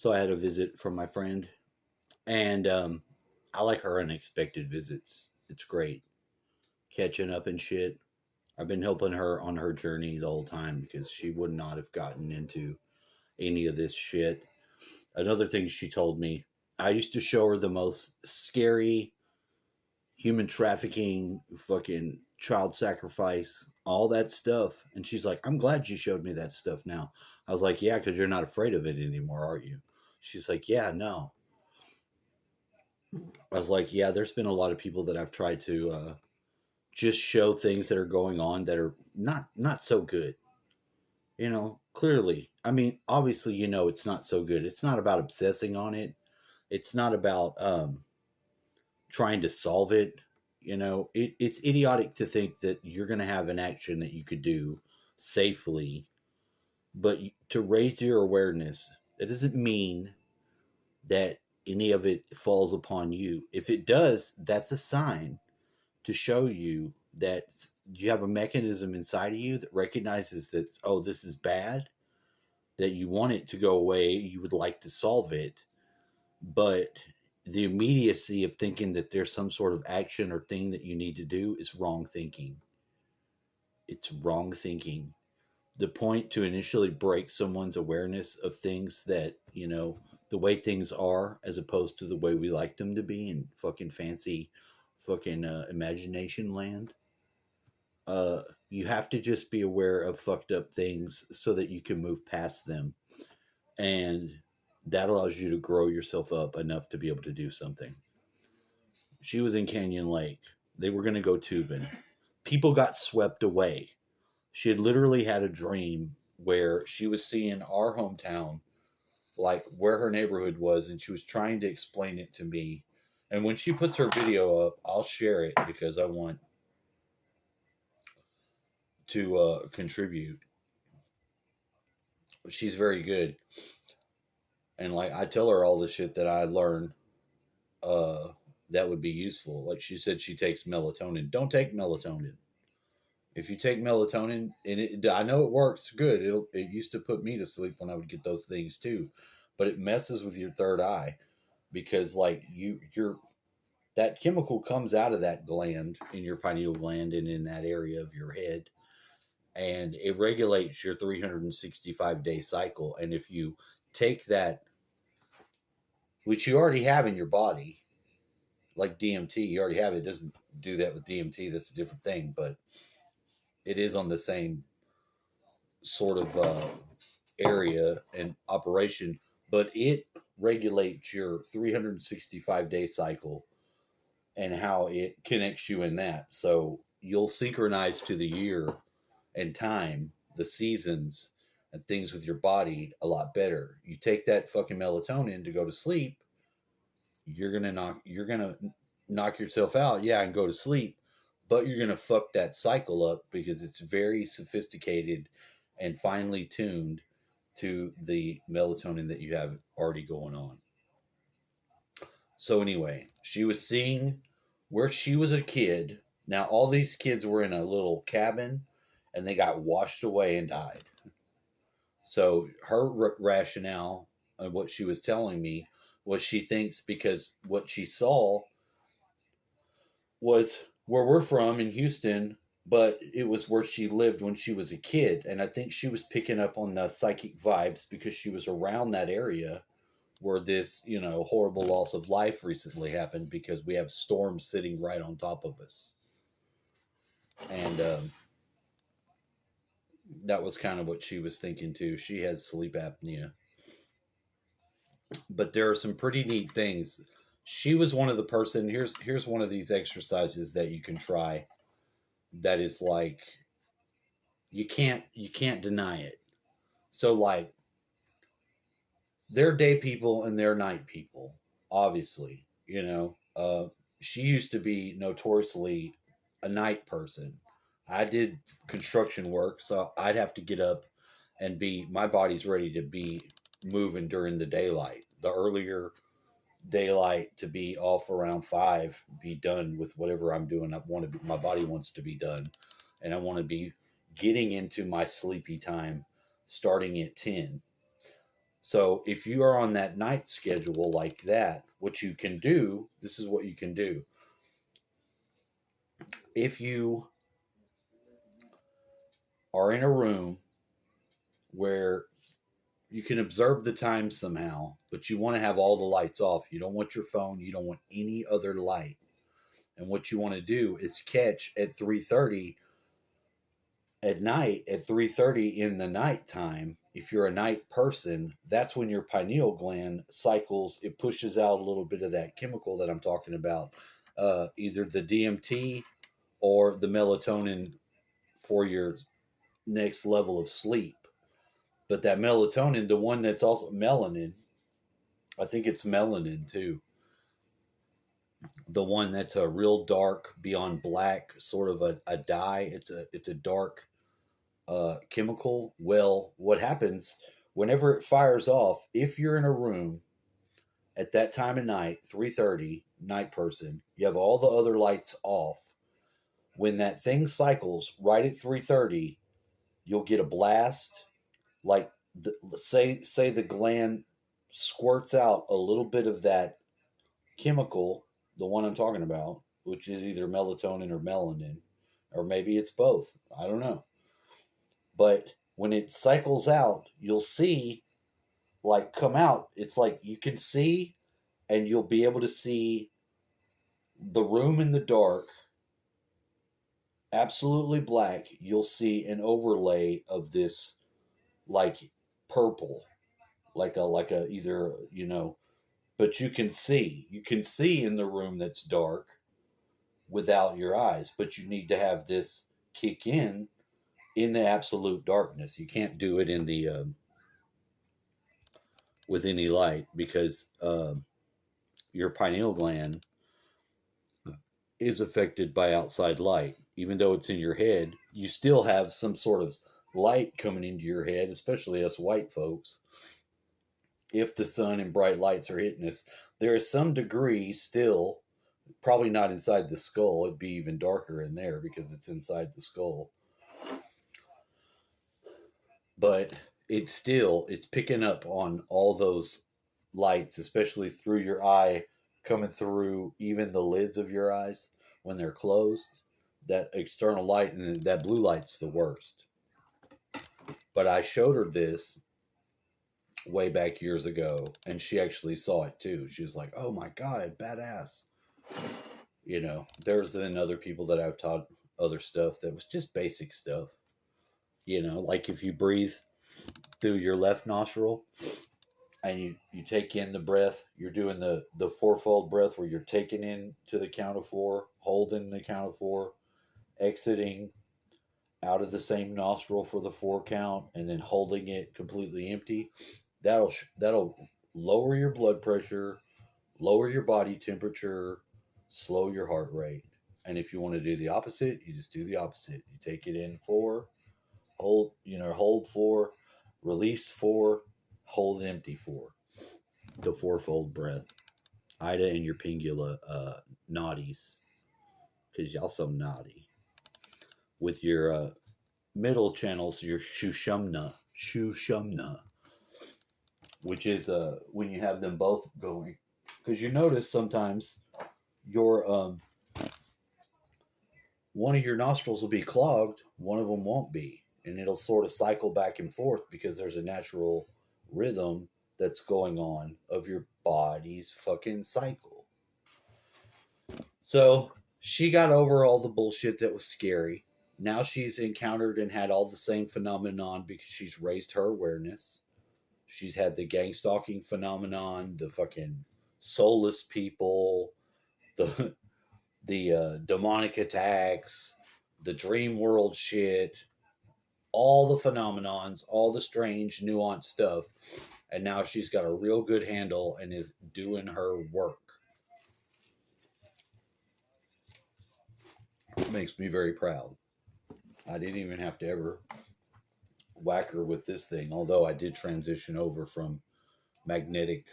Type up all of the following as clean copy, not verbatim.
So I had a visit from my friend, and I like her unexpected visits. It's great catching up and shit. I've been helping her on her journey the whole time because she would not have gotten into any of this shit. Another thing she told me, I used to show her the most scary human trafficking, fucking child sacrifice, all that stuff. And she's like, I'm glad you showed me that stuff now. I was like, yeah, because you're not afraid of it anymore, are you? She's like, yeah, no. I was like, yeah, there's been a lot of people that I've tried to just show things that are going on that are not so good. Clearly. I mean, obviously, it's not so good. It's not about obsessing on it. It's not about trying to solve it. It's idiotic to think that you're going to have an action that you could do safely, but to raise your awareness, that doesn't mean that any of it falls upon you. If it does, that's a sign to show you that you have a mechanism inside of you that recognizes that, oh, this is bad, that you want it to go away, you would like to solve it, but the immediacy of thinking that there's some sort of action or thing that you need to do is wrong thinking. It's wrong thinking. The point to initially break someone's awareness of things that, the way things are as opposed to the way we like them to be in fucking fancy fucking imagination land. You have to just be aware of fucked up things so that you can move past them. And that allows you to grow yourself up enough to be able to do something. She was in Canyon Lake. They were going to go tubing. People got swept away. She had literally had a dream where she was seeing our hometown, like where her neighborhood was, and she was trying to explain it to me. And when she puts her video up, I'll share it because I want to contribute. She's very good. And like I tell her all the shit that I learned uh, that would be useful. Like she said, she takes melatonin. Don't take melatonin. If you take melatonin, and I know it works good. It used to put me to sleep when I would get those things too, but it messes with your third eye because like you're that chemical comes out of that gland in your pineal gland and in that area of your head, and it regulates your 365-day cycle. And if you take that, which you already have in your body, like DMT, you already have it. It doesn't do that with DMT. That's a different thing, but it is on the same sort of area and operation, but it regulates your 365-day cycle and how it connects you in that. So you'll synchronize to the year and time, the seasons, and things with your body a lot better. You take that fucking melatonin to go to sleep, you're gonna knock yourself out, yeah, and go to sleep, but you're gonna fuck that cycle up because it's very sophisticated and finely tuned to the melatonin that you have already going on. So anyway, she was seeing where she was a kid. Now all these kids were in a little cabin and they got washed away and died. So her rationale and what she was telling me was she thinks because what she saw was where we're from in Houston, but it was where she lived when she was a kid. And I think she was picking up on the psychic vibes because she was around that area where this, horrible loss of life recently happened because we have storms sitting right on top of us. And that was kind of what she was thinking too. She has sleep apnea. But there are some pretty neat things. She was one of the person, here's one of these exercises that you can try that is like you can't deny it. So like they're day people and they're night people, obviously. She used to be notoriously a night person. I did construction work, so I'd have to get up and be my body's ready to be moving during the daylight. The earlier daylight to be off around 5, be done with whatever I'm doing. I want to be, my body wants to be done, and I want to be getting into my sleepy time starting at 10. So if you are on that night schedule like that, what you can do, this is what you can do. If you are in a room where you can observe the time somehow, but you want to have all the lights off. You don't want your phone, you don't want any other light. And what you want to do is catch at 3:30 at night, at 3:30 in the nighttime. If you're a night person, that's when your pineal gland cycles. It pushes out a little bit of that chemical that I'm talking about, either the DMT or the melatonin for your next level of sleep. But that melatonin, the one that's also melanin, I think it's melanin too. The one that's a real dark, beyond black, sort of a dye. It's a dark chemical. Well, what happens whenever it fires off? If you're in a room at that time of night, 3:30, night person, you have all the other lights off. When that thing cycles right at 3:30, you'll get a blast. Like say the gland squirts out a little bit of that chemical, the one I'm talking about, which is either melatonin or melanin, or maybe it's both. I don't know. But when it cycles out, you'll see like come out. It's like you can see, and you'll be able to see the room in the dark, absolutely black. You'll see an overlay of this like purple, like a either, but you can see in the room that's dark without your eyes, but you need to have this kick in the absolute darkness. You can't do it in the with any light, because your pineal gland is affected by outside light. Even though it's in your head, you still have some sort of light coming into your head, especially us white folks. If the sun and bright lights are hitting us, there is some degree still, probably not inside the skull. It'd be even darker in there because it's inside the skull. But it's picking up on all those lights, especially through your eye, coming through even the lids of your eyes when they're closed. That external light, and that blue light's the worst. But I showed her this way back years ago, and she actually saw it too. She was like, "Oh my god, badass!" There's then other people that I've taught other stuff that was just basic stuff. Like if you breathe through your left nostril and you take in the breath, you're doing the fourfold breath where you're taking in to the count of four, holding the count of four, exiting out of the same nostril for the four count, and then holding it completely empty. That'll lower your blood pressure, lower your body temperature, slow your heart rate. And if you want to do the opposite, you just do the opposite. You take it in four, hold four, release four, hold empty four. The fourfold breath. Ida and your pingula naughties, because y'all so naughty. With your middle channels, your shushumna, which is when you have them both going. Because you notice sometimes your one of your nostrils will be clogged, one of them won't be, and it'll sort of cycle back and forth because there's a natural rhythm that's going on of your body's fucking cycle. So she got over all the bullshit that was scary. Now she's encountered and had all the same phenomenon because she's raised her awareness. She's had the gang stalking phenomenon, the fucking soulless people, the demonic attacks, the dream world shit, all the phenomenons, all the strange, nuanced stuff. And now she's got a real good handle and is doing her work. It makes me very proud. I didn't even have to ever whack her with this thing, although I did transition over from magnetic.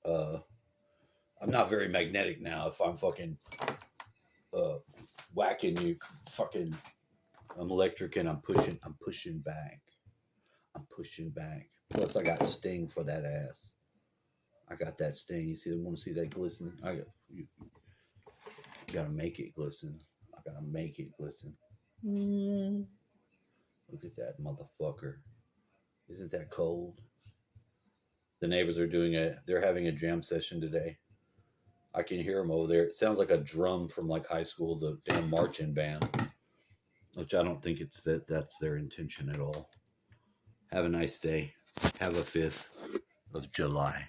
I'm not very magnetic now. If I'm fucking whacking you, fucking, I'm electric and I'm pushing back. I'm pushing back. Plus, I got sting for that ass. I got that sting. You see, want to see that glisten? You gotta make it glisten. I gotta make it glisten. Look at that motherfucker. Isn't that cold? The neighbors are they're having a jam session today. I can hear them over there. It sounds like a drum from like high school, the damn marching band, which I don't think that's their intention at all. Have a nice day. Have a 5th of July.